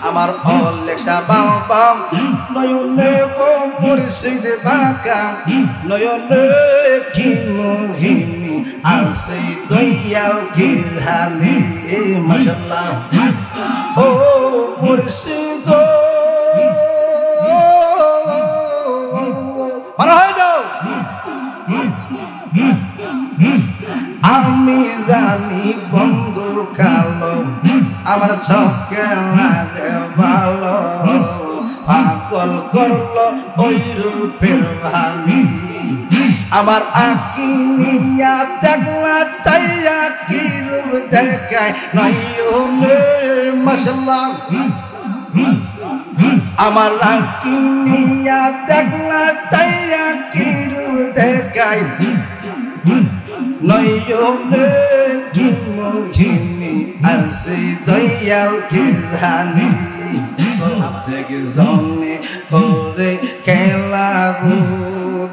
আমার অলেখা বাবা নয়নে গো মুর্শিদ বাঁকা নয়নে কি মুহিমি আছে দয়াল কি জানি মাশাআল্লাহ ও মুর্শিদ মারা হয়ে যাও আমি জানি বন্ধু কালো আমার চোখে লাগে ভালো পাগল করলো ওই রূপের ভানি আমার আঁকি নিয়া দেখলা চাইয়া কি রূপ দেখায় নয়নে মাশাআল্লাহ আমার আঁকি নিয়া দেখলা চাইয়া কি রূপ দেখায় নয়নে কি মুহিমি আছে দয়াল কি জানি থেকে জনে করে খেলা গো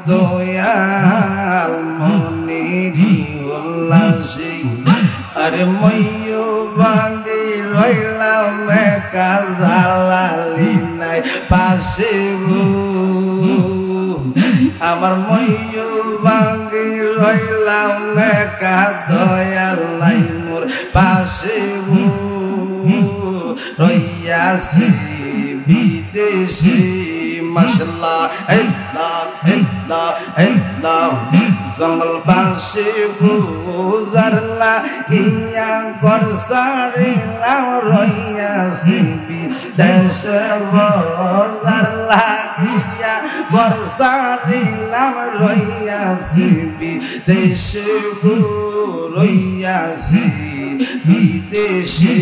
দয়াল মনেরি উল্লাসে আরে ময়ূর ভাঙি রইলাম একা জালালি নাই পাশে গো আমার ময়ূর ভাঙি রইলাম একা দয়াল নাই মোর পাশে গো রইয়াছি বিদেশে মাশাআল্লাহ আল্লাহ আল্লাহ আল্লাহ জঙ্গল পাশে গুজারলা ইয়া ঘর সারিলাম রইয়াছি বিদেশে গুজারলা ইয়া ঘর সারিলাম রইয়াছি বিদেশে রইয়াছি বিদেশে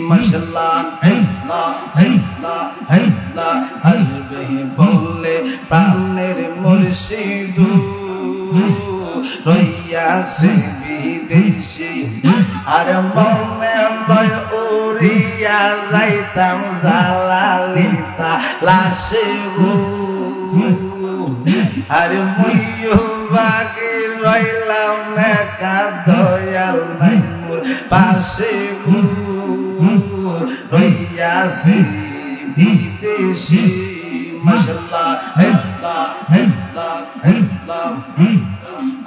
মাশাআল্লাহ আল্লাহ আল্লাহ আল্লাহ আসবে বলে প্রাণের মুর্শিদ রইয়াছে বিদেশে আর মনে লয় উড়িয়া যাইতাম জালালিতা লাশে গো আর ময়ূর বাগে রইলাম একা দয়াল নাই মোর পাশে গো রইয়াছি বিদেশে মাশাআল্লাহ আল্লাহ আল্লাহ আল্লাহ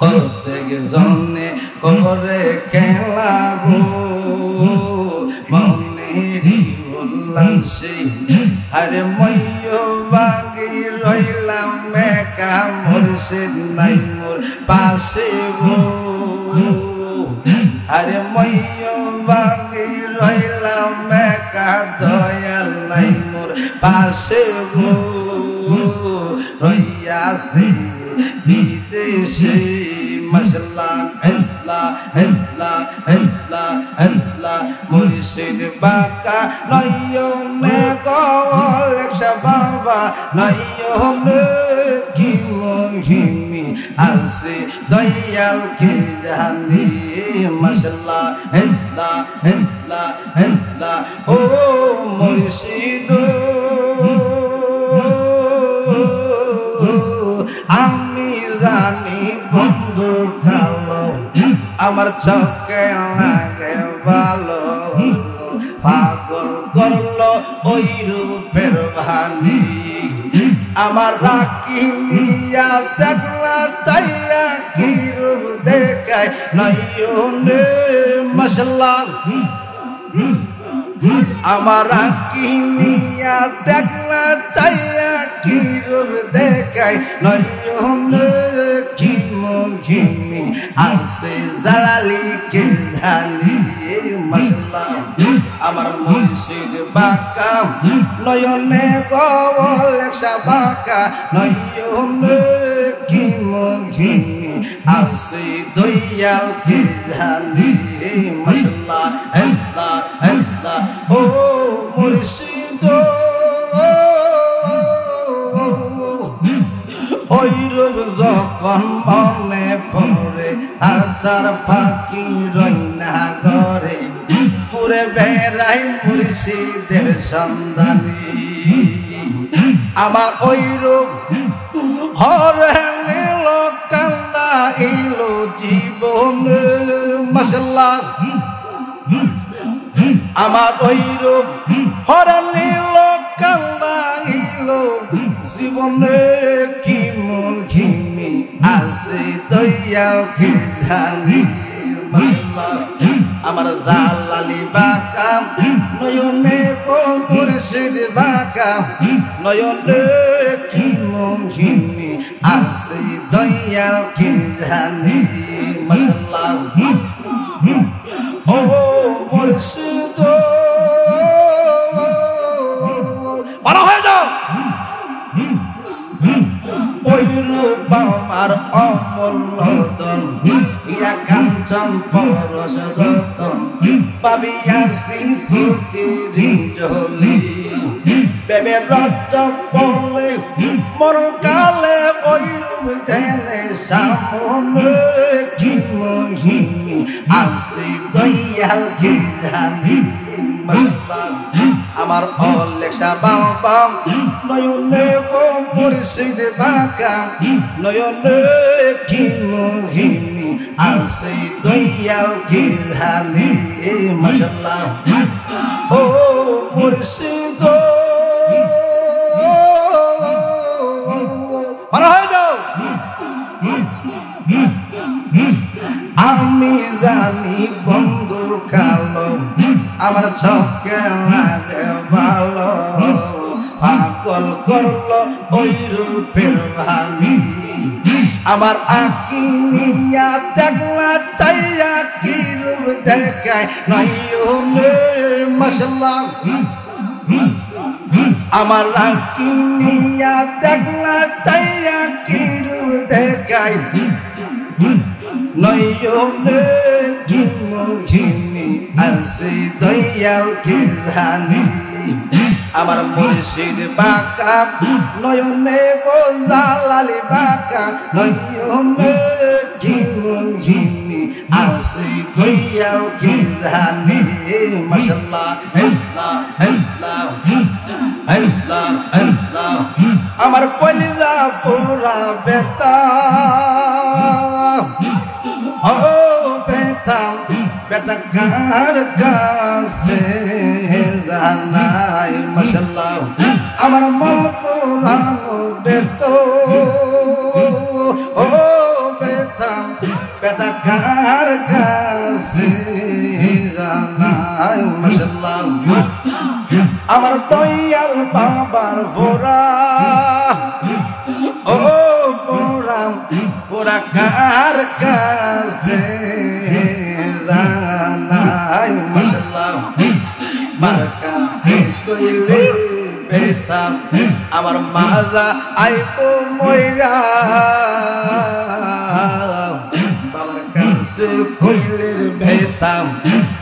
করতে জনে করে খেলা গো মনেরি উল্লাসে আরে ময়ূর বাগে রইলাম একা মুর্শিদ নাই মোর পাশে গো আরে ময়ূর বাগে রইলাম একা দয়াল নাই মোর পাশে গো রইয়াছি বিদেশে মাশাআল্লাহ আল্লাহ আল্লাহ আল্লাহ আল্লাহ মুর্শিদ বাঁকা নয়নে গো লেখা বাবা নয়নে কি মুহিমি আছে দয়াল কি জানি মাশাআল্লাহ আল্লাহ আল্লাহ আল্লাহ ও মুর্শিদ আমি জানি বন্ধু কালো আমার চোখে লাগে ভালো পাগল করলো ওই রূপের ভানি আমার রাখি নিয়া দেখলা চাইয়া কি রূপ দেখায় নয়নে মাশাআল্লাহ আমার আঁকি নিয়া দেখলা চাইয়া কি রূপ দেখায় নয়নে কি মুহিমি আছে জালালি কে জানি মাশাআল্লাহ আমার মুর্শিদ বাঁকা নয়নে গো লেখা বাঁকা নয়নে কি মুহিমি আছে দয়াল কে জানি মাশাআল্লাহ আল্লাহ আল্লাহ ও মুর্শিদ ওই রূপ যখন মনে পড়ে হাজার পাখি রইনা ঘরে ঘুরে বেড়াই মুর্শিদের সন্ধানে আমার ওই রূপ হরে নীল কান্না এলো জীবনে মাশাআল্লাহ আমার ওই রূপ হরে দয়াল কি জানি আমার জালালি বাঁকা নয়নে গো মুর্শিদ বাঁকা নয়নে কি মহিমি আছে দয়াল কি জানি মাশাআল্লাহ ও মুর্শিদ পার হয়ে যাও ওই রূপ আমার অমূল্যধন ইয়া কাঞ্চন পরশ রতন পাবিয়াছি সুখেরি জলি বেবে রজ বলে মর কালে ওই রূপ জেনে সামনে কি মহিমি আছে দয়াল কি জানি আমার অলেখা বাবা নয়নে গো মুর্শিদ বাঁকা নয়নে কি মহিমি আছে দয়াল কি জানি মাশাআল্লাহ ও মুর্শিদ ভালো হয়ে যাও আমি জানি বন্ধু কালো আমার চোখে লাগে ভালো পাগল করলো ওই রূপের ভানি আমার আঁকি নিয়া দেখলা চাইয়া কি রূপ দেখায় নয়নে মাশাআল্লাহ আমার আঁকি নিয়া দেখলা চাইয়া কি রূপ দেখায় নয়নে কি মহিমি আছে দয়াল কি জানি আমার মুর্শিদ বাঁকা নয়নে গো জালালি বাঁকা নয়নে কি মহিমি আছে দয়াল কি জানি মাশাআল্লাহ আল্লাহ আল্লাহ আল্লাহ আল্লাহ আমার কলিজা পুরা বেতা ও বেতা বেতা কার কাছে জানাই মাশাআল্লাহ আমার মন ফুরানো বেতো ও বেতা বেতা কার কাছে জানাই মাশাআল্লাহ আমার দয়াল বাবার ফোরা ও ফোরা ফোরা কার কাছে জানাই মাশাআল্লাহ মার কাছে কইলে বেতাম আমার মাজা আইবো ময়রা বাবার কাছে কইলে বেতাম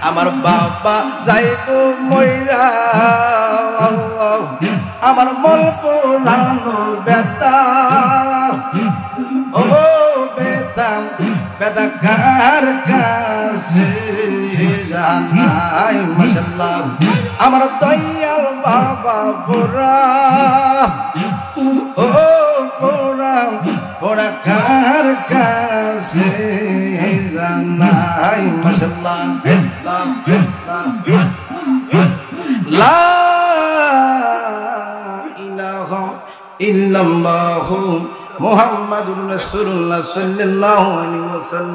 আমার বাবা যাইবো ময়রা আমার মন ফুরানো বেতা ও বেতা বেতা কার কাছে জানাই মাশাআল্লাহ আমার দয়াল বাবা পুরা ও পুরা পুরা কার কাছে জানাই মাশাআল্লাহ লা ইলাহা ইল্লাল্লাহু মুহাম্মাদুর রাসূলুল্লাহ সাল্লাল্লাহু আলাইহি ওয়াসাল্লাম।